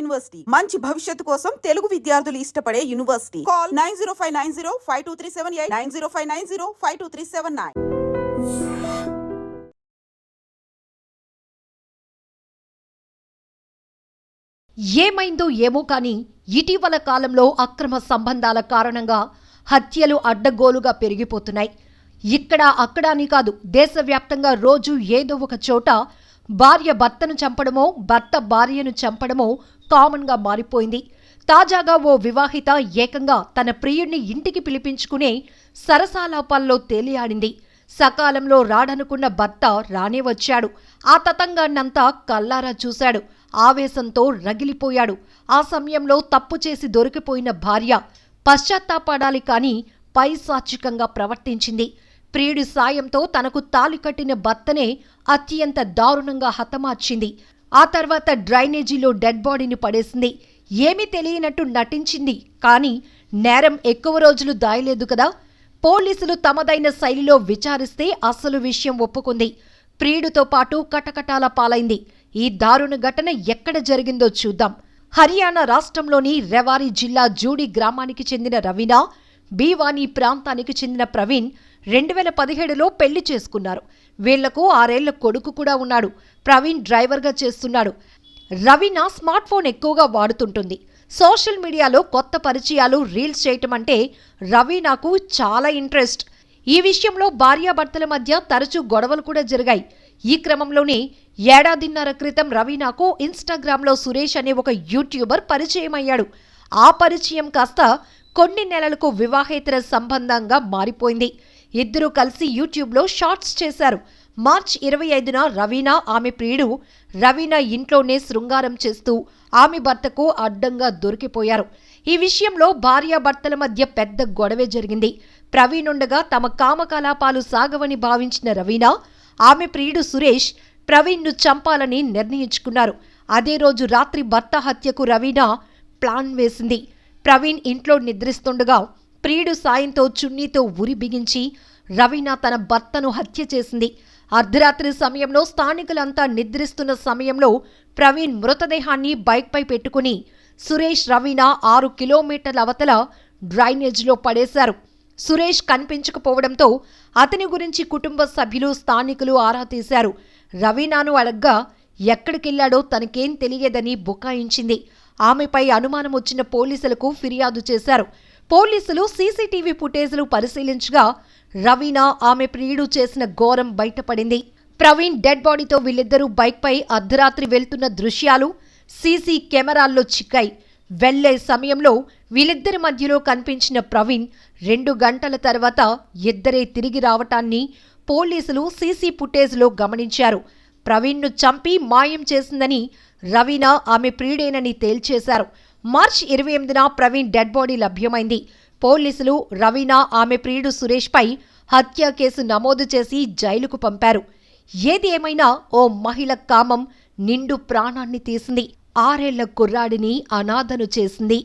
University మంచి భవిష్యత్తు కోసం తెలుగు విద్యార్థులు ఇష్టపడే యూనివర్సిటీ. కాల్ 9059052378 9059052379. ఏమైందో ఏమో కానీ ఇటీవల కాలంలో అక్రమ సంబంధాల కారణంగా హత్యలు అడ్డగోలుగా పెరిగిపోతున్నాయి. ఇక్కడ అక్కడ అని కాదు, దేశవ్యాప్తంగా రోజు ఏదో ఒక చోట భార్య భర్తను చంపడమో భర్త భార్యను చంపడమో కామన్గా మారిపోయింది. తాజాగా ఓ వివాహిత ఏకంగా తన ప్రియుడిని ఇంటికి పిలిపించుకునే సరసాలాపాల్లో తేలియాడింది. సకాలంలో రాడనుకున్న భర్త రానే వచ్చాడు. ఆ తతంగాన్నంతా కల్లారా చూశాడు. ఆవేశంతో రగిలిపోయాడు. ఆ సమయంలో తప్పు చేసి దొరికిపోయిన భార్య పశ్చాత్తాపడాలి కానీ పైశాచికంగా ప్రవర్తించింది. ప్రియుడి సాయంతో తనకు తాళి కట్టిన భర్తనే అత్యంత దారుణంగా హతమార్చింది. ఆ తర్వాత డ్రైనేజీలో డెడ్ బాడీని పడేసింది. ఏమీ తెలియనట్టు నటించింది. కానీ నేరం ఎక్కువ రోజులు దాయలేదు కదా. పోలీసులు తమదైన శైలిలో విచారిస్తే అసలు విషయం ఒప్పుకుంది. ప్రియుడితో పాటు కటకటాల పాలైంది. ఈ దారుణ ఘటన ఎక్కడ జరిగిందో చూద్దాం. హర్యానా రాష్ట్రంలోని రెవారీ జిల్లా జూడి గ్రామానికి చెందిన రవీనా, బీవానీ ప్రాంతానికి చెందిన ప్రవీణ్ 2017లో పెళ్లి చేసుకున్నారు. వీళ్లకు 6 ఏళ్ల కొడుకు కూడా ఉన్నాడు. ప్రవీణ్ డ్రైవర్గా చేస్తున్నాడు. రవీనా స్మార్ట్ ఫోన్ ఎక్కువగా వాడుతుంటుంది. సోషల్ మీడియాలో కొత్త పరిచయాలు, రీల్స్ చేయటం అంటే రవీనాకు చాలా ఇంట్రెస్ట్. ఈ విషయంలో భార్యాభర్తల మధ్య తరచూ గొడవలు కూడా జరిగాయి. ఈ క్రమంలోనే ఏడాదిన్నర క్రితం రవీనాకు ఇన్స్టాగ్రామ్లో సురేష్ అనే ఒక యూట్యూబర్ పరిచయం అయ్యాడు. ఆ పరిచయం కాస్త కొన్ని నెలలకు వివాహేతర సంబంధంగా మారిపోయింది. ఇద్దరూ కలిసి యూట్యూబ్లో షార్ట్స్ చేశారు. మార్చి 25న రవీనా, ఆమె ప్రియుడు రవీనా ఇంట్లోనే శృంగారం చేస్తూ ఆమె భర్తకు అడ్డంగా దొరికిపోయారు. ఈ విషయంలో భార్యాభర్తల మధ్య పెద్ద గొడవే జరిగింది. ప్రవీణ్ ఉండగా తమ కామకలాపాలు సాగవని భావించిన రవీనా, ఆమె ప్రియుడు సురేష్ ప్రవీణ్ను చంపాలని నిర్ణయించుకున్నారు. అదే రోజు రాత్రి భర్త హత్యకు రవీనా ప్లాన్ వేసింది. ప్రవీణ్ ఇంట్లో నిద్రిస్తుండగా ప్రియుడు సాయంతో చున్నీతో ఉరి బిగించి రవీనా తన భర్తను హత్య చేసింది. అర్ధరాత్రి సమయంలో స్థానికులంతా నిద్రిస్తున్న సమయంలో ప్రవీణ్ మృతదేహాన్ని బైక్పై పెట్టుకుని సురేష్, రవీనా 6 కిలోమీటర్ల అవతల డ్రైనేజ్లో పడేశారు. సురేష్ కనిపించకపోవడంతో అతని గురించి కుటుంబ సభ్యులు, స్థానికులు ఆరా తీశారు. రవీనాను అడగ్గా ఎక్కడికెళ్లాడో తనకేం తెలియదని బుకాయించింది. ఆమెపై అనుమానం వచ్చిన పోలీసులకు ఫిర్యాదు చేశారు. పోలీసులు సీసీటీవీ ఫుటేజ్లు పరిశీలించగా రవీనా, ఆమె ప్రియుడు చేసిన ఘోరం బయటపడింది. ప్రవీణ్ డెడ్ బాడీతో వీళ్ళిద్దరూ బైక్పై అర్ధరాత్రి వెళ్తున్న దృశ్యాలు సీసీ కెమెరాల్లో చిక్కాయి. వెళ్లే సమయంలో వీళ్ళిద్దరి మధ్యలో కనిపించిన ప్రవీణ్ 2 గంటల తర్వాత ఇద్దరే తిరిగి రావటాన్ని పోలీసులు సీసీ ఫుటేజ్లో గమనించారు. ప్రవీణ్ను చంపి మాయం చేసిందని రవీనా, ఆమె ప్రియుడేనని తేల్చేశారు. మార్చి 28న ప్రవీణ్ డెడ్ బాడీ లభ్యమైంది. పోలీసులు రవీనా, ఆమె ప్రియుడు సురేష్పై హత్య కేసు నమోదు చేసి జైలుకు పంపారు. ఏది ఏమైనా ఓ మహిళ కామం నిండు ప్రాణాన్ని తీసింది. 6 ఏళ్ల కుర్రాడిని అనాథను చేసింది.